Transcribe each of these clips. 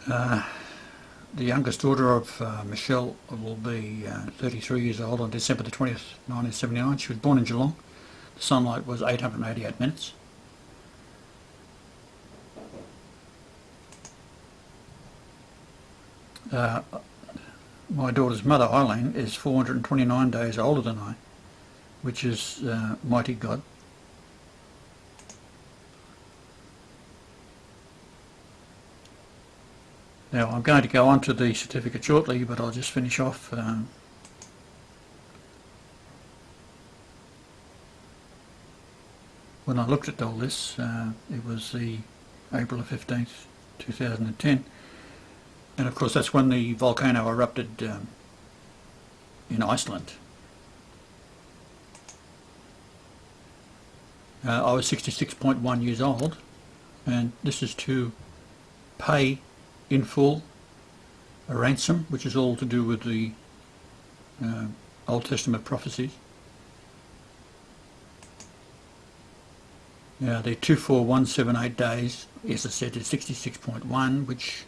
The youngest daughter of Michelle will be 33 years old on December the 20th, 1979. She was born in Geelong. The sunlight was 888 minutes. My daughter's mother, Eileen, is 429 days older than I, which is mighty God. Now, I'm going to go on to the certificate shortly, but I'll just finish off. When I looked at all this, it was the April the 15th, 2010. And of course that's when the volcano erupted in Iceland. I was 66.1 years old, and this is to pay in full a ransom, which is all to do with the Old Testament prophecies. Now the 24178 days, as I said, is 66.1, which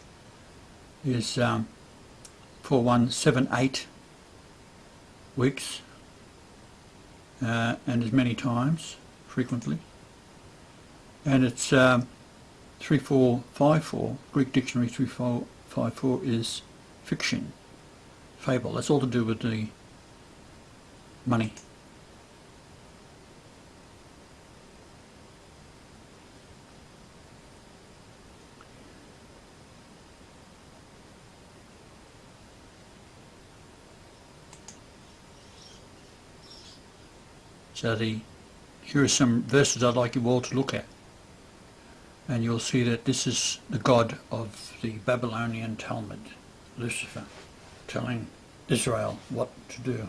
is 4178 weeks, and as many times, frequently. And it's 3454, Greek dictionary 3454 is fiction, fable. That's all to do with the money. So here are some verses I'd like you all to look at, and you'll see that this is the god of the Babylonian Talmud, Lucifer, telling Israel what to do.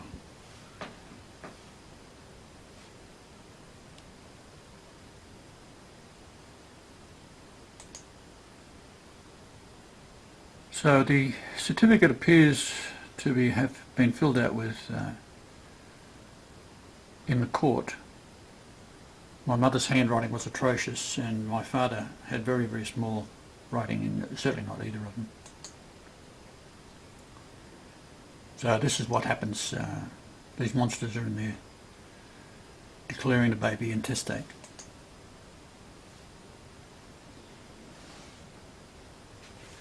So the certificate appears to have been filled out with in the court. My mother's handwriting was atrocious, and my father had very, very small writing, and certainly not either of them. So this is what happens. These monsters are in there declaring the baby intestate.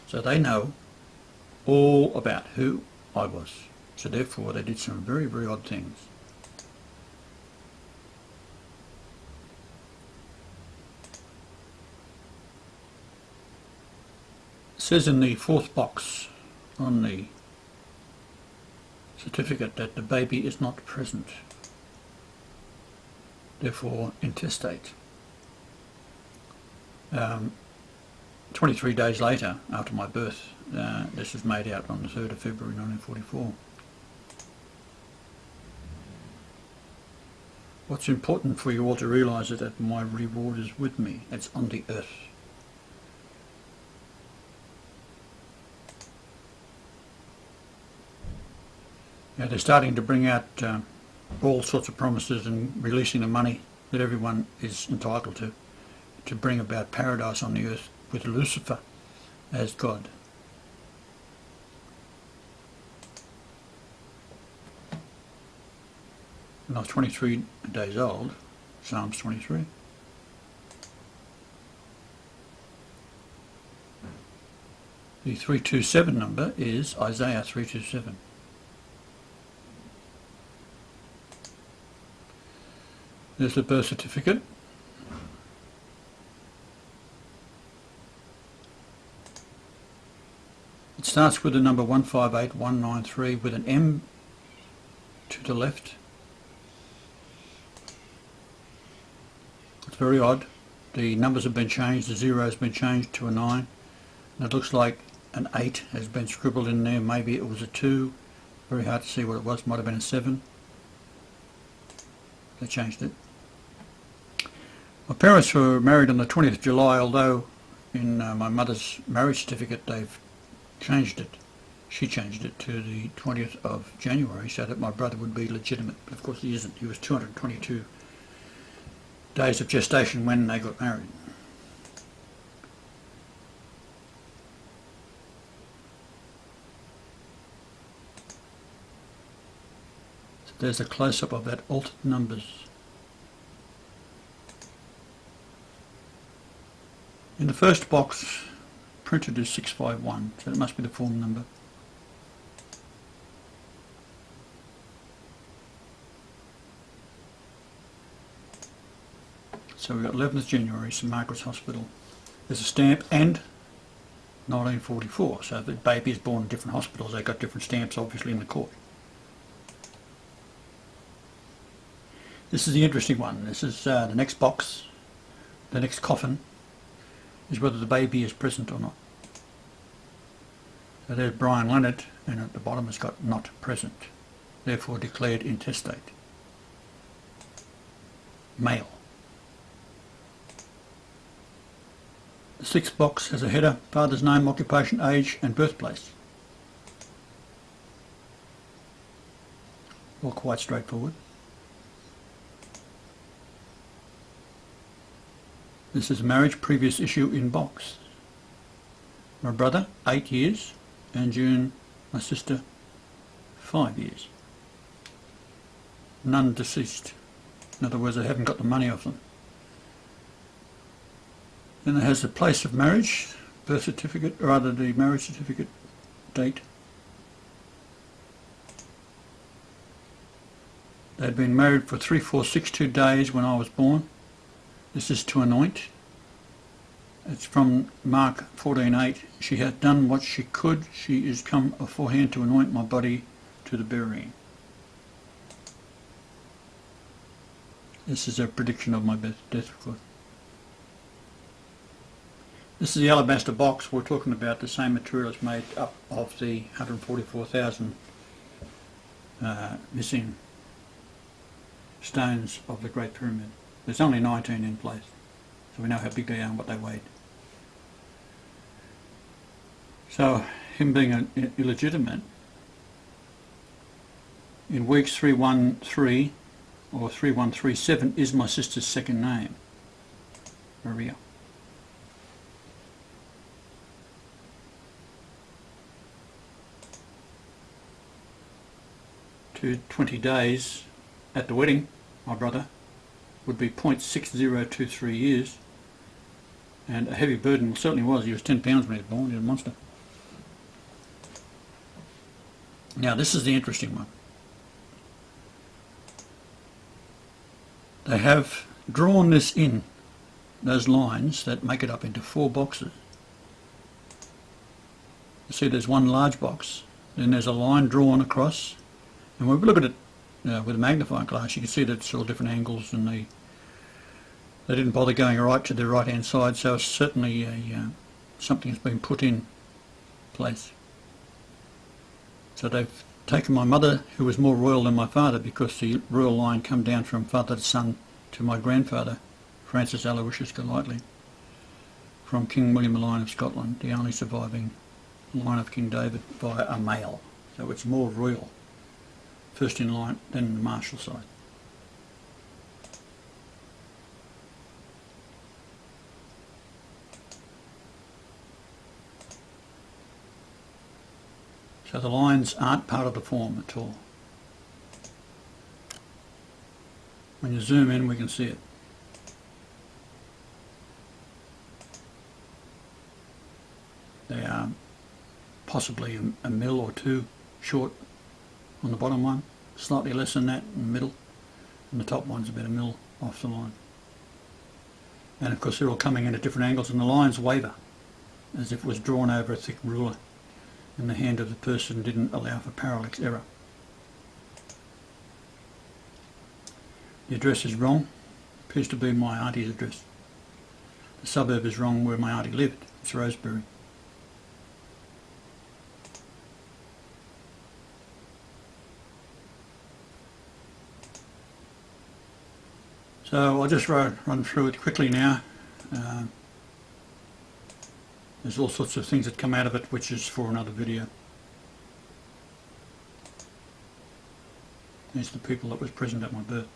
So they know all about who I was. So therefore they did some very, very odd things. It says in the fourth box on the certificate that the baby is not present, therefore intestate. 23 days later, after my birth, this was made out on the 3rd of February 1944. What's important for you all to realise is that my reward is with me. It's on the earth. Now they're starting to bring out all sorts of promises and releasing the money that everyone is entitled to bring about paradise on the earth with Lucifer as God. When I was 23 days old, Psalms 23. The 327 number is Isaiah 327. There's the birth certificate. It starts with the number 158193 with an M to the left. It's very odd. The numbers have been changed. The 0 has been changed to a 9. And it looks like an 8 has been scribbled in there. Maybe it was a 2. Very hard to see what it was. Might have been a 7. They changed it. My parents were married on the 20th of July, although in my mother's marriage certificate they've changed it. She changed it to the 20th of January so that my brother would be legitimate. But of course he isn't. He was 222 days of gestation when they got married. There's a close-up of that altered numbers. In the first box, printed is 651, so it must be the full number. So we've got 11th January, St Margaret's Hospital. There's a stamp and 1944, so if the baby is born in different hospitals, they've got different stamps obviously in the court. This is the interesting one. This is the next box, the next coffin, is whether the baby is present or not. So there's Brian Leonard, and at the bottom it's got not present, therefore declared intestate. Male. The sixth box has a header, father's name, occupation, age and birthplace. All quite straightforward. This is marriage, previous issue in box. My brother, 8 years, and June, my sister, 5 years. None deceased. In other words, I haven't got the money off them. Then it has the place of marriage, birth certificate, or rather the marriage certificate date. They'd been married for 3462 days when I was born. This is to anoint. It's from Mark 14:8. She hath done what she could. She is come aforehand to anoint my body to the burying. This is a prediction of my death, of course. This is the alabaster box. We're talking about the same material that's made up of the 144,000 missing stones of the Great Pyramid. There's only 19 in place, so we know how big they are and what they weighed. So, him being illegitimate, in weeks 313 or 3137 is my sister's second name, Maria. To 20 days at the wedding, my brother, would be 0.6023 years, and a heavy burden certainly was. He was 10 pounds when he was born. He was a monster. Now this is the interesting one. They have drawn this in, those lines that make it up into 4 boxes. You see there's one large box, then there's a line drawn across, and when we look at it with a magnifying glass, you can see that it's all different angles, and they didn't bother going right to the right hand side, so it's certainly something that's been put in place. So they've taken my mother, who was more royal than my father, because the royal line come down from father to son to my grandfather, Francis Aloysius Golightly, from King William the Lion of Scotland, the only surviving line of King David by a male. So it's more royal, first in line than the Marshall side. So the lines aren't part of the form at all. When you zoom in, we can see it. They are possibly a mil or two short on the bottom one, slightly less than that in the middle, and the top one's about a mil off the line. And of course they're all coming in at different angles, and the lines waver as if it was drawn over a thick ruler, and the hand of the person didn't allow for parallax error. The address is wrong. Appears to be my auntie's address. The suburb is wrong where my auntie lived. It's Rosebery. So I'll just run through it quickly now. There's all sorts of things that come out of it, which is for another video. There's the people that was present at my birth.